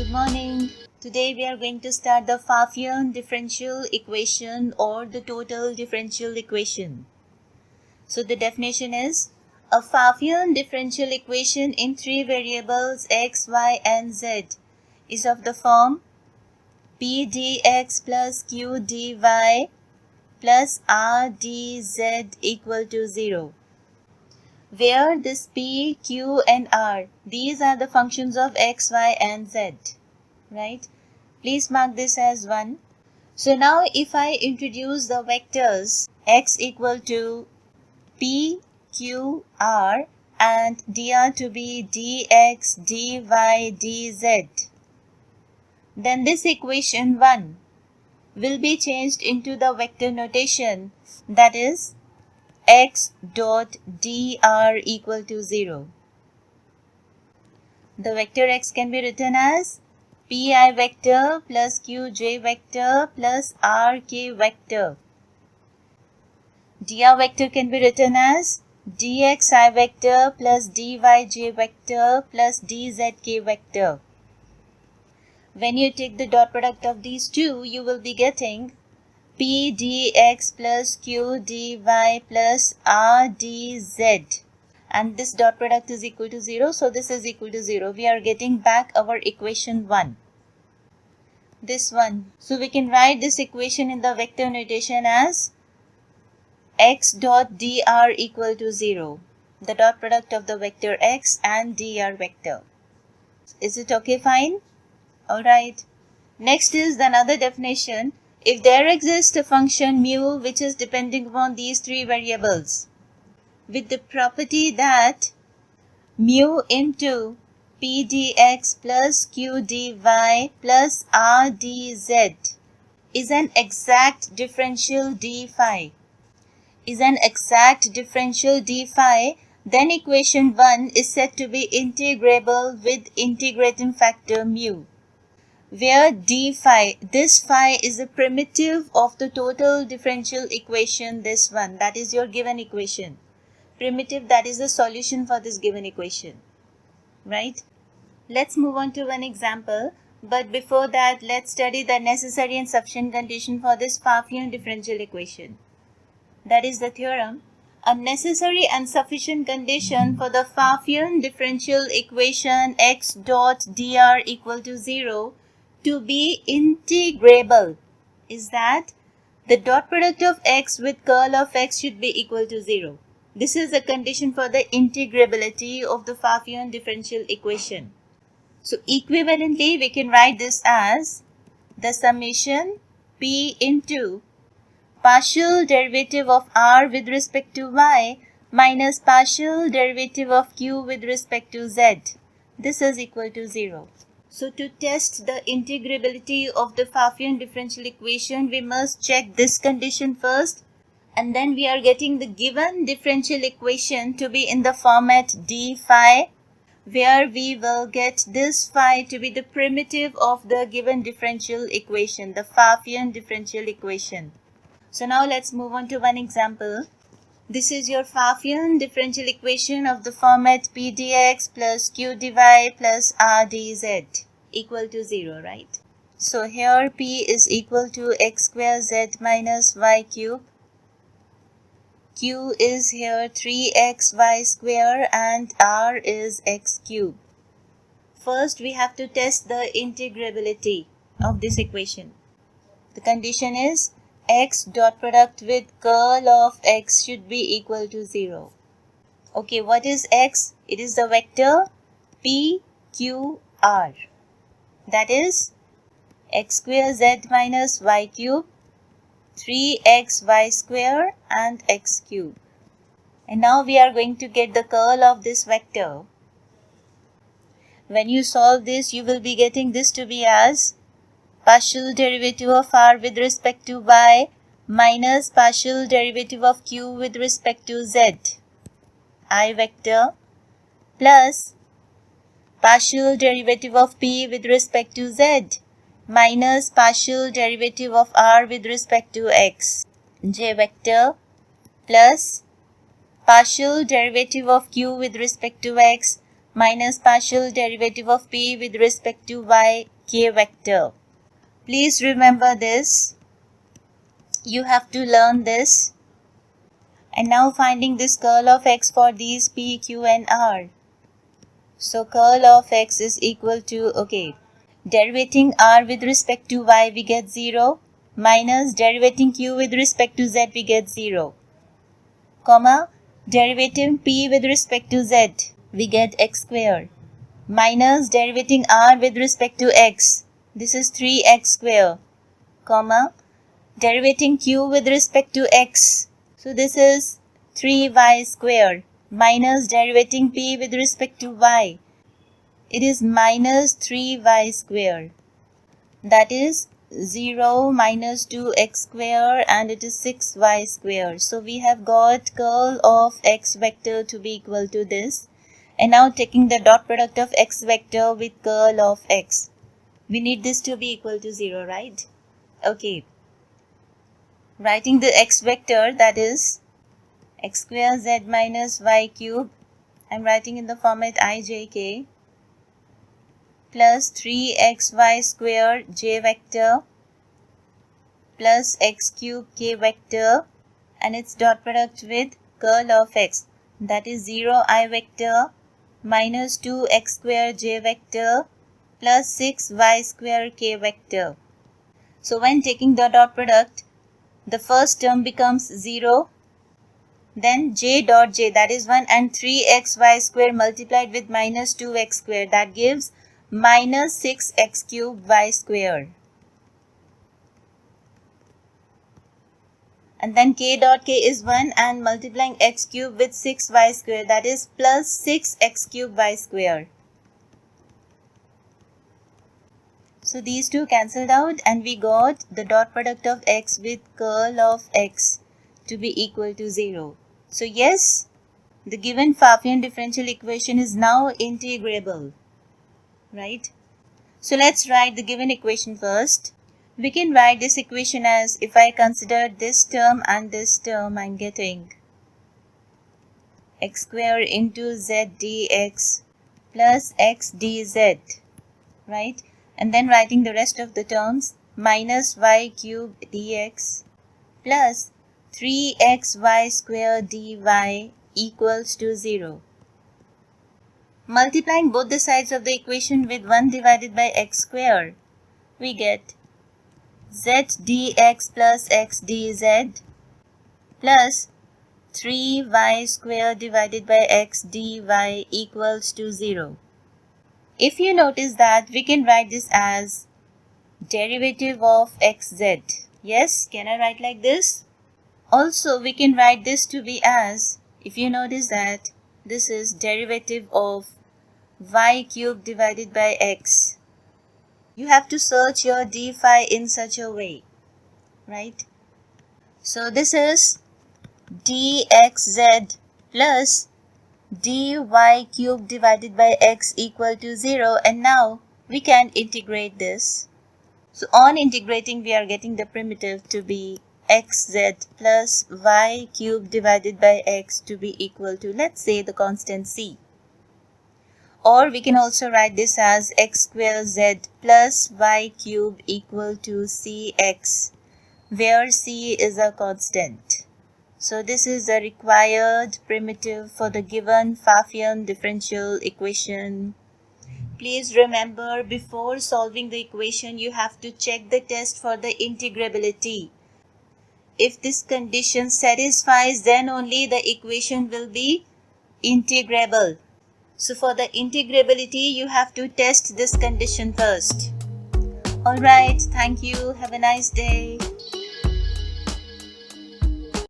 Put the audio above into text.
Good morning. Today we are going to start the Pfaffian differential equation or the total differential equation. So the definition is a Pfaffian differential equation in three variables x, y and z is of the form p dx plus q dy plus r dz equal to 0. Where this p, q and r, these are the functions of x, y and z, right? Please mark this as 1. So now if I introduce the vectors x equal to p, q, r and dr to be dx, dy, dz, then this equation 1 will be changed into the vector notation, that is x dot dr equal to 0. The vector x can be written as pi vector plus qj vector plus rk vector. Dr vector can be written as dxi vector plus dyj vector plus dzk vector. When you take the dot product of these two, you will be getting p dx plus q dy plus r dz, and this dot product is equal to 0, so this is equal to 0. We are getting back our equation 1, this one. So we can write this equation in the vector notation as x dot dr equal to 0, the dot product of the vector x and dr vector. Is it okay? Fine. Alright. Next is another definition. If there exists a function mu which is depending upon these three variables with the property that mu into p dx plus q dy plus r dz is an exact differential d phi, then equation 1 is said to be integrable with integrating factor mu, where d phi, this phi is a primitive of the total differential equation, this one, that is your given equation. Primitive, that is the solution for this given equation, right? Let's move on to one example, but before that let's study the necessary and sufficient condition for this Pfaffian differential equation. That is the theorem. A necessary and sufficient condition for the Pfaffian differential equation x dot dr equal to 0 to be integrable is that the dot product of x with curl of x should be equal to 0. This is a condition for the integrability of the Pfaffian differential equation. So equivalently we can write this as the summation p into partial derivative of r with respect to y minus partial derivative of q with respect to z. This is equal to 0. So to test the integrability of the Pfaffian differential equation, we must check this condition first, and then we are getting the given differential equation to be in the format d phi, where we will get this phi to be the primitive of the given differential equation, the Pfaffian differential equation. So now let's move on to one example. This is your Pfaffian differential equation of the format p dx plus q dy plus r dz equal to 0, right? So here p is equal to x square z minus y cube. Q is here 3xy square and r is x cube. First we have to test the integrability of this equation. The condition is x dot product with curl of x should be equal to 0. Okay, what is x? It is the vector p, q, r. That is x square z minus y cube, 3xy square and x cube. And now we are going to get the curl of this vector. When you solve this, you will be getting this to be as partial derivative of r with respect to y minus partial derivative of q with respect to z, I vector, plus partial derivative of p with respect to z minus partial derivative of r with respect to x, j vector, plus partial derivative of q with respect to x minus partial derivative of p with respect to y, k vector. Please remember this. You have to learn this. And now finding this curl of x for these p, q and r. So curl of x is equal to, derivating r with respect to y we get 0, minus derivating q with respect to z we get 0, comma, derivating p with respect to z we get x square, minus derivating r with respect to x, this is 3x square, comma, derivating q with respect to x, so this is 3y square, minus derivating p with respect to y, it is minus 3y square, that is 0 minus 2x square and it is 6y square. So we have got curl of x vector to be equal to this. And now taking the dot product of x vector with curl of x. We need this to be equal to 0, right? Okay. Writing the x vector, that is x square z minus y cube. I'm writing in the format ijk. Plus 3xy square j vector plus x cube k vector and its dot product with curl of x, that is 0I vector minus 2x square j vector plus 6y square k vector. So when taking the dot product, the first term becomes 0, then j dot j, that is 1, and 3xy square multiplied with minus 2x square, that gives minus 6x cube y square. And then k dot k is 1 and multiplying x cube with 6y square, that is plus 6x cube y square. So these two cancelled out and we got the dot product of x with curl of x to be equal to 0. So yes, the given Pfaffian differential equation is now integrable. Right? So let's write the given equation first. We can write this equation as, if I consider this term and this term, I'm getting x square into z dx plus x dz, right? And then writing the rest of the terms, minus y cube dx plus 3xy square dy equals to 0. Multiplying both the sides of the equation with 1 divided by x square, we get z dx plus x dz plus 3y square divided by x dy equals to 0. If you notice that, we can write this as derivative of xz. Yes, can I write like this? Also, we can write this to be as, if you notice that, this is derivative of y cube divided by x. You have to search your d phi in such a way, right? So this is dxz plus dy cube divided by x equal to 0, and now we can integrate this. So on integrating, we are getting the primitive to be xz plus y cube divided by x to be equal to, let's say, the constant c. Or we can also write this as x square z plus y cube equal to cx, where c is a constant. So this is the required primitive for the given Pfaffian differential equation. Please remember, before solving the equation, you have to check the test for the integrability. If this condition satisfies, then only the equation will be integrable. So for the integrability, you have to test this condition first. Alright, thank you. Have a nice day.